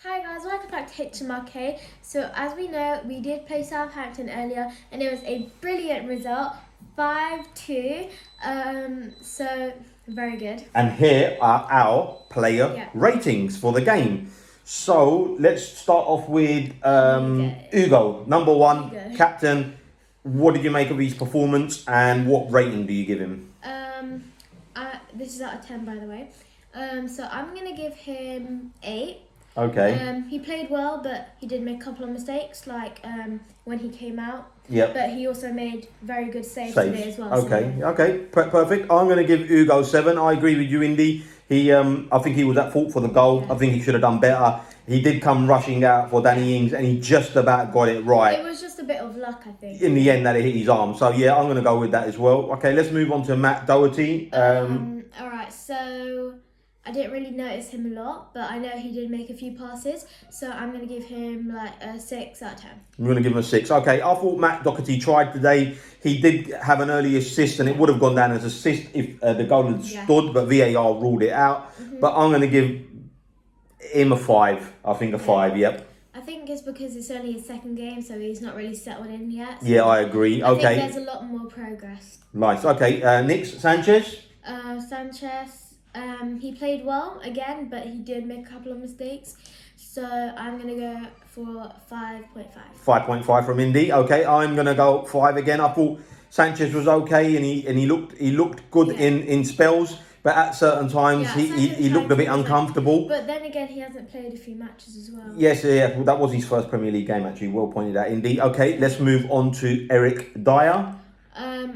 Hi guys, welcome back to HMRK. So as we know, we did play Southampton earlier and it was a brilliant result, 5-2, so very good. And here are our player ratings for the game. So let's start off with Hugo, number one, captain. What did you make of his performance and what rating do you give him? This is out of 10 by the way. So I'm going to give him 8. Okay. He played well, but he did make a couple of mistakes, like when he came out. Yep. But he also made very good saves today as well. Okay, perfect. I'm going to give Hugo 7. I agree with you, Indy. I think he was at fault for the goal. Yeah. I think he should have done better. He did come rushing out for Danny Ings, and he just about got it right. It was just a bit of luck, I think. In the end, that it hit his arm. So yeah, I'm going to go with that as well. Okay, let's move on to Matt Doherty. All right, so I didn't really notice him a lot, but I know he did make a few passes, so I'm going to give him like a 6 out of 10. I'm going to give him a 6. Okay, I thought Matt Doherty tried today. He did have an early assist, and it would have gone down as assist if the goal had stood, but VAR ruled it out. But I'm going to give him a 5. I think a 5, yep. I think it's because it's only his second game, so he's not really settled in yet. So yeah, I agree. I think there's a lot more progress. Nice. Okay, next, Sanchez. Sanchez. He played well again, but he did make a couple of mistakes. So I'm going to go for 5.5. 5.5 from Indy. Okay, I'm going to go 5 again. I thought Sanchez was okay, and he looked good in spells, but at certain times he looked a bit uncomfortable. But then again, he hasn't played a few matches as well. Yes, yeah, well, that was his first Premier League game actually. Well pointed out, Indy. Okay, let's move on to Eric Dyer.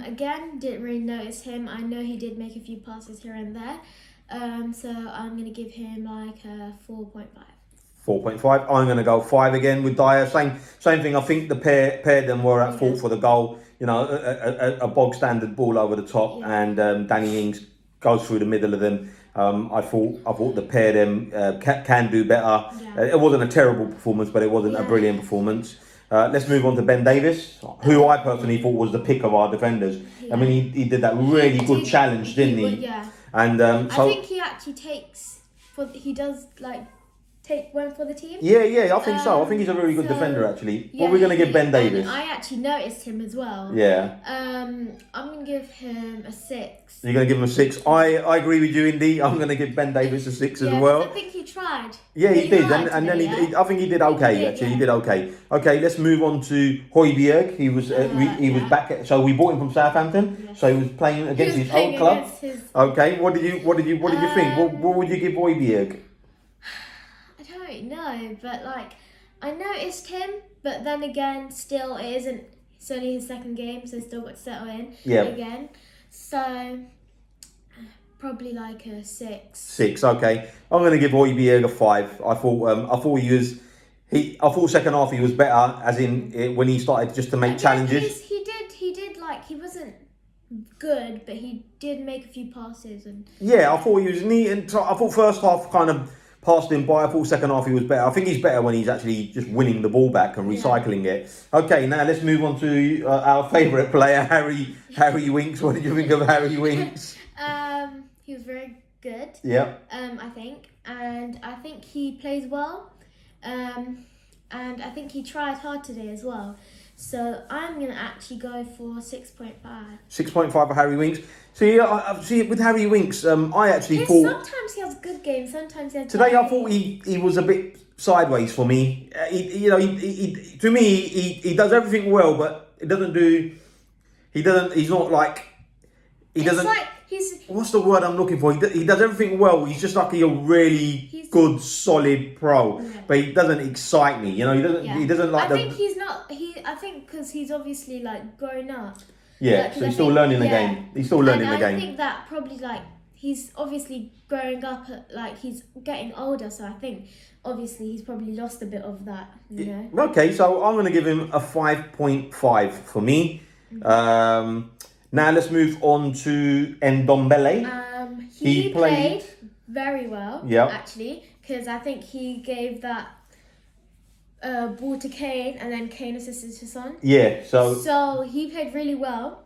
Again, didn't really notice him. I know he did make a few passes here and there. So I'm going to give him like a 4.5. 4.5. I'm going to go 5 again with Dyer. Same thing. I think the pair them were at fault for the goal. You know, a bog standard ball over the top, and Danny Ings goes through the middle of them. I thought the pair them can do better. It wasn't a terrible performance, but it wasn't a brilliant performance. Let's move on to Ben Davies, who I personally thought was the pick of our defenders. I mean, he did that really good challenge, didn't he? Yeah. And I think he actually take one for the team. Yeah, I think so. I think he's a really good defender, actually. What are we going to give Ben Davies? I actually noticed him as well. Yeah. I'm going to give him a 6. You're going to give him a 6. I agree with you, Indy. I'm going to give Ben Davies a 6 as well. I think he tried. Yeah, he did. And then I think he did okay, actually. He did okay. Okay, let's move on to Højbjerg. He was back. So we bought him from Southampton. Yeah. So he was playing against his old club. Okay, what did you think? What would you give Højbjerg? No, but like I noticed him, but then again, still it's only his second game, so still got to settle in again. So probably like a 6. 6, okay. I'm going to give Højbjerg a 5. I thought second half he was better, as in when he started just to make challenges. He did like he wasn't good, but he did make a few passes and. Yeah, I thought he was neat, and I thought first half kind of passed him by. I thought second half he was better. I think he's better when he's actually just winning the ball back and recycling it. Okay, now let's move on to our favourite player, Harry Winks. What did you think of Harry Winks? He was very good. Yeah. I think, and I think he plays well. And I think he tried hard today as well. So I'm going to actually go for 6.5. 6.5 for Harry Winks. See, with Harry Winks, I actually thought. Sometimes he has good games. Sometimes he has. Today, I thought he was a bit sideways for me. To me, he does everything well, but it doesn't do. He doesn't. He's not like. He doesn't. Like what's the word I'm looking for? He does everything well. He's just like a really good, solid pro, but he doesn't excite me. You know, he doesn't. He doesn't like. I think he's not. I think because he's obviously like grown up. Yeah, so he's still learning the game. He's still learning the game. I think that probably like he's obviously growing up. Like he's getting older, so I think obviously he's probably lost a bit of that. You know. Okay, so I'm going to give him a 5.5 for me. Now let's move on to Ndombele. He played very well, actually, because I think he gave that ball to Kane, and then Kane assisted to Son. Yeah, so he played really well,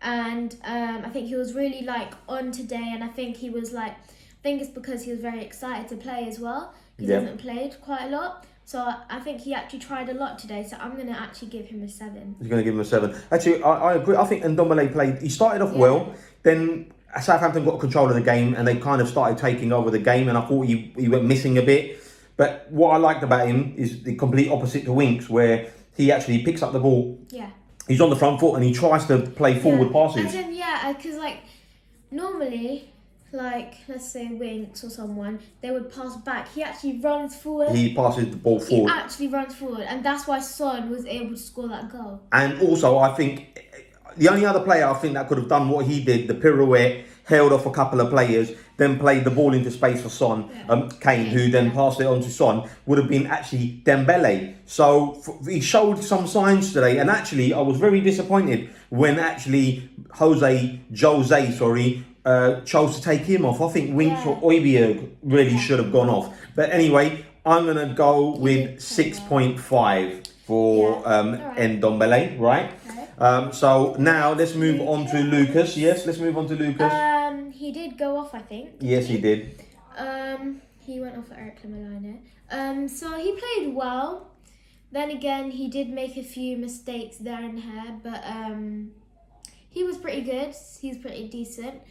and I think he was really like on today, and I think he was like, I think it's because he was very excited to play as well. because he hasn't played quite a lot. So I think he actually tried a lot today. So I'm going to actually give him a 7. You're going to give him a 7. Actually, I agree. I think Ndombele played. He started off well. Then Southampton got control of the game and they kind of started taking over the game. And I thought he went missing a bit. But what I liked about him is the complete opposite to Winks, where he actually picks up the ball. Yeah. He's on the front foot and he tries to play forward passes. And then, because like normally, like let's say Winks or someone, they would pass back. He actually runs forward. He passes the ball forward. He actually runs forward, and that's why Son was able to score that goal. And also, I think the only other player I think that could have done what he did, the pirouette, held off a couple of players, then played the ball into space for Son, Kane, who then passed it on to Son, would have been actually Dembele. So he showed some signs today, and actually I was very disappointed when actually Jose, chose to take him off. I think Winks or Højbjerg really should have gone off. But anyway, I'm going to go with 6.5 for Ndombele, right? Okay. So now let's move on to Lucas. Yes, let's move on to Lucas. He did go off, I think. Yes, he did. He went off for Eric Lamelaine. So he played well. Then again, he did make a few mistakes there and here, but he was pretty good. He's pretty decent.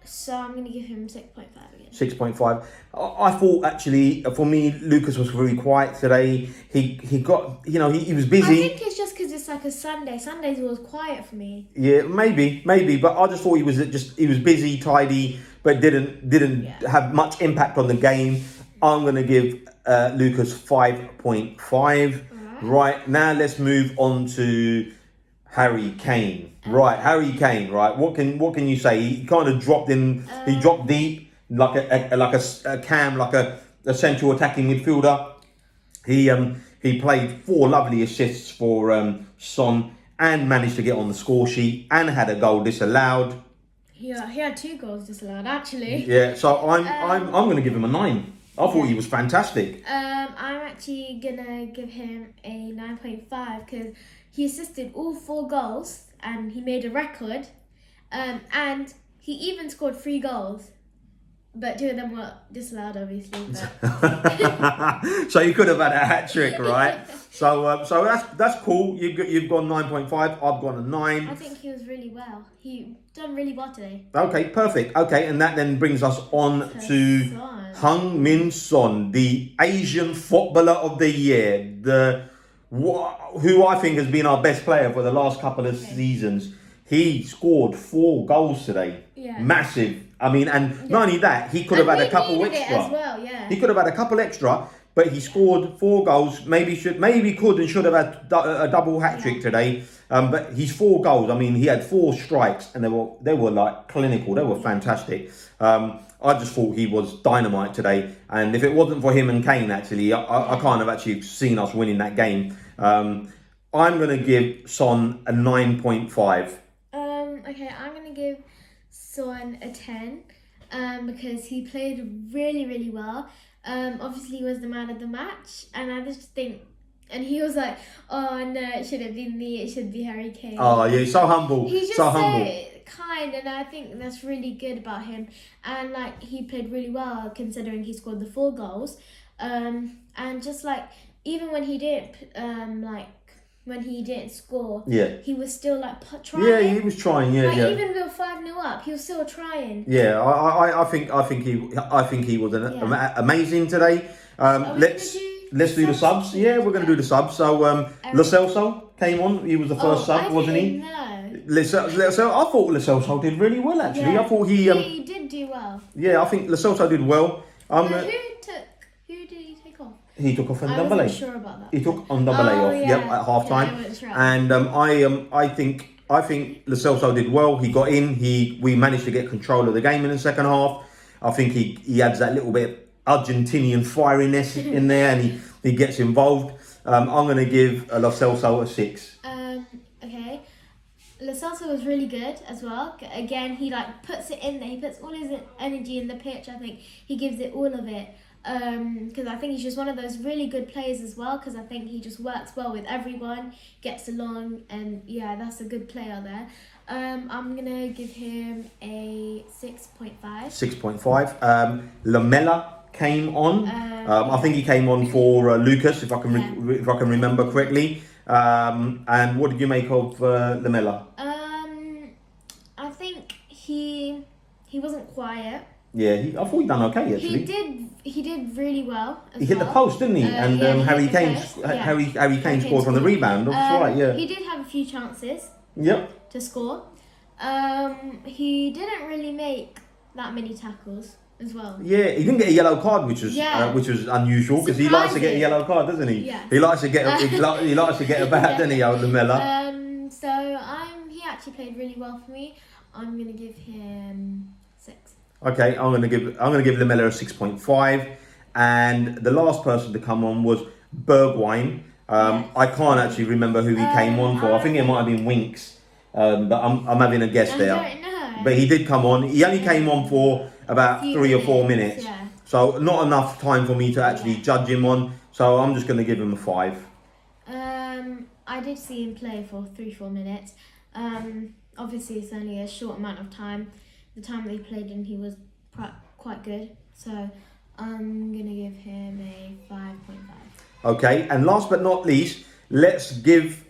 So I'm going to give him 6.5 again. 6.5. I thought actually, for me, Lucas was very quiet today. He got, he was busy. I think it's just because it's like a Sunday. Sundays was quiet for me. Yeah, maybe. But I just thought he was busy, tidy, but didn't have much impact on the game. I'm going to give Lucas 5.5. Right, now let's move on to Harry Kane. Right, Harry Kane. Right, what can you say? He kind of dropped in. He dropped deep, like a cam, like a central attacking midfielder. He played 4 lovely assists for Son and managed to get on the score sheet and had a goal disallowed. Yeah, he had 2 goals disallowed actually. Yeah, so I'm going to give him a 9. I thought he was fantastic. I'm actually gonna give him a 9.5 because he assisted all 4 goals and he made a record. And he even scored 3 goals, but 2 of them were disallowed, obviously. But... So you could have had a hat trick, right? So that's cool. You've gone 9.5. I've gone a 9. I think he was really well. He done really well today. Okay, perfect. Okay, and that then brings us on to Heung-Min Son, the Asian footballer of the year, who I think has been our best player for the last couple of seasons. He scored 4 goals today. Yeah. Massive. I mean, and not only that, he could have had a couple extra. As well, yeah. He could have had a couple extra, but he scored 4 goals. Maybe could and should have had a double hat trick today. But he's 4 goals. I mean, he had 4 strikes, and they were like clinical. They were fantastic. I just thought he was dynamite today. And if it wasn't for him and Kane, actually, I can't have actually seen us winning that game. I'm going to give Son a 9.5. Okay, I'm going to give Son a 10 because he played really, really well. Obviously, he was the man of the match. And I just think... And he was like, oh no, it shouldn't be me, it should be Harry Kane. Oh yeah, he's so humble. He's just so kind, and I think that's really good about him. And like, he played really well considering he scored the 4 goals. And just like, even when he didn't, when he didn't score, he was still like trying. Yeah, he was trying. Yeah, Even we were 5-0 up, he was still trying. Yeah, I think he was amazing today. Let's do the subs. Yeah, we're going to do the subs. So, Lo Celso came on. He was the first sub, wasn't he? No. I thought Lo Celso did really well, actually. Yeah. I thought he did do well. Yeah, I think Lo Celso did well. Who did he take off? He took off Ndombele. I wasn't sure about that. He took Ndombele off. Yeah. Yep, at half time. And I think Lo Celso did well. He got in. We managed to get control of the game in the second half. I think he adds that little bit Argentinian fieriness in there, and he gets involved. I'm going to give Lo Celso a 6. Okay. Lo Celso was really good as well. Again, he puts it in there. He puts all his energy in the pitch. I think he gives it all of it. Because I think he's just one of those really good players as well. Because I think he just works well with everyone, gets along, and yeah, that's a good player there. I'm gonna give him a 6.5. 6.5. Lamela came on. I think he came on for Lucas, if I can if I can remember correctly. And what did you make of Lamela? I think he wasn't quiet. Yeah, I thought he done okay actually. He did really well. He hit the post, didn't he? And Harry Kane Harry Kane scored from the rebound. That's right. Yeah. He did have a few chances. Yep. To score. He didn't really make that many tackles as well. Yeah, he didn't get a yellow card, which was unusual because he likes to get a yellow card, doesn't he? Yeah. He likes to get he likes to get a bat, doesn't he, Lamela? So he actually played really well for me. I'm gonna give him 6. Okay, I'm gonna give Lamela a 6.5, and the last person to come on was Bergwijn. I can't actually remember who he came on for. I think it might have been Winks, but I'm having a guess there. I don't know. But he did come on. He only came on for about 3 or 4 minutes, so not enough time for me to actually judge him on. So I'm just gonna give him a 5. I did see him play for 3-4 minutes. Obviously, it's only a short amount of time. The time that he played in, he was quite good. So I'm going to give him a 5.5. Okay, and last but not least, let's give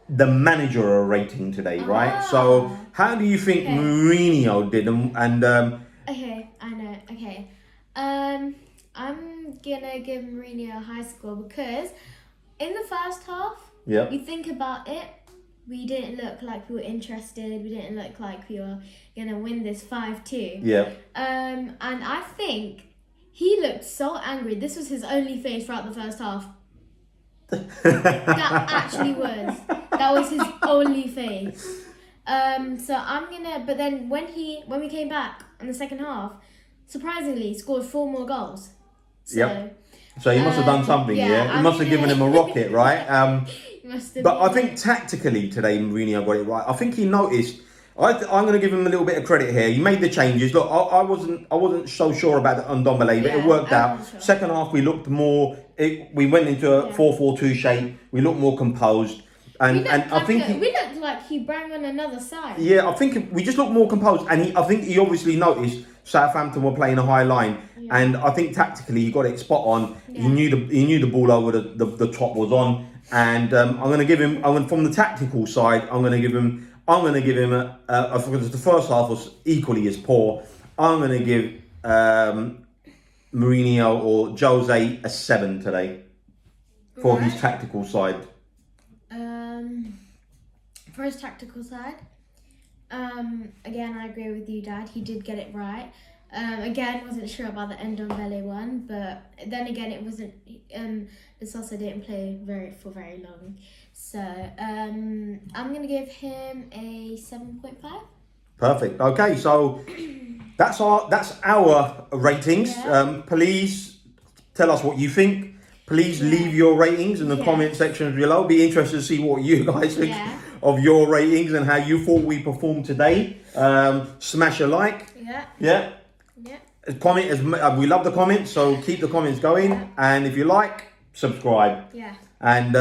the manager a rating today, right? So how do you think Mourinho did? Okay, I know. Okay. I'm going to give Mourinho a high score because in the first half, you think about it, we didn't look like we were interested. We didn't look like we were going to win this 5-2. Yeah. And I think he looked so angry. This was his only face throughout the first half. That actually was. That was his only face. So I'm going to... But then when we came back in the second half, surprisingly, he scored 4 more goals. So, So he must have done something, He must have given him a rocket, right? But I think tactically today, Mourinho got it right. I think he noticed. I'm going to give him a little bit of credit here. He made the changes. Look, I wasn't so sure about the Ndombele, but it worked out. Sure. Second half, we looked more. We went into a 4-4-2 shape. We looked more composed, and I think we looked like he brought on another side. Yeah, I think we just looked more composed, and I think he obviously noticed Southampton were playing a high line. And I think tactically he got it spot on. Yeah. He knew the ball over the top was on. And I'm going to give him. From the tactical side, I'm going to give him because the first half was equally as poor. I'm going to give Mourinho or Jose a 7 today for his tactical side. For his tactical side, again I agree with you, Dad. He did get it right. Again, wasn't sure about the Ndombele one, but then again, it wasn't. The Sosa didn't play for very long, so I'm gonna give him a 7.5. Perfect. Okay, so that's our ratings. Please tell us what you think. Please leave your ratings in the comment section below. Be interested to see what you guys think of your ratings and how you thought we performed today. Smash a like. Yeah. Comment we love the comments, so keep the comments going, and if you like, subscribe. And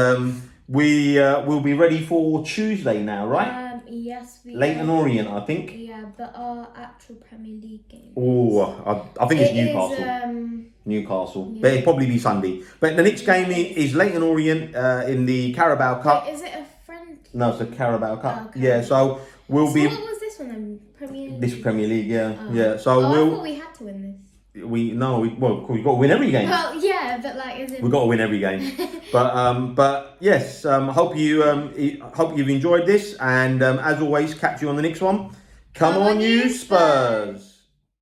we will be ready for Tuesday now, right? Yes, we Leighton Orient, I think. Yeah, but our actual Premier League game. Oh, I think it's Newcastle. Newcastle, but it'll probably be Sunday. But the next game is Leighton Orient in the Carabao Cup. Wait, is it a friend? No, it's a Carabao Cup. Okay. Yeah, so we'll be. What was this one then? Premier League? This Premier League, yeah. So I thought we had to win this. We've got to win every game. Well, yeah, but we've got to win every game. But yes, hope you've enjoyed this, and as always, catch you on the next one. Come on, you Spurs!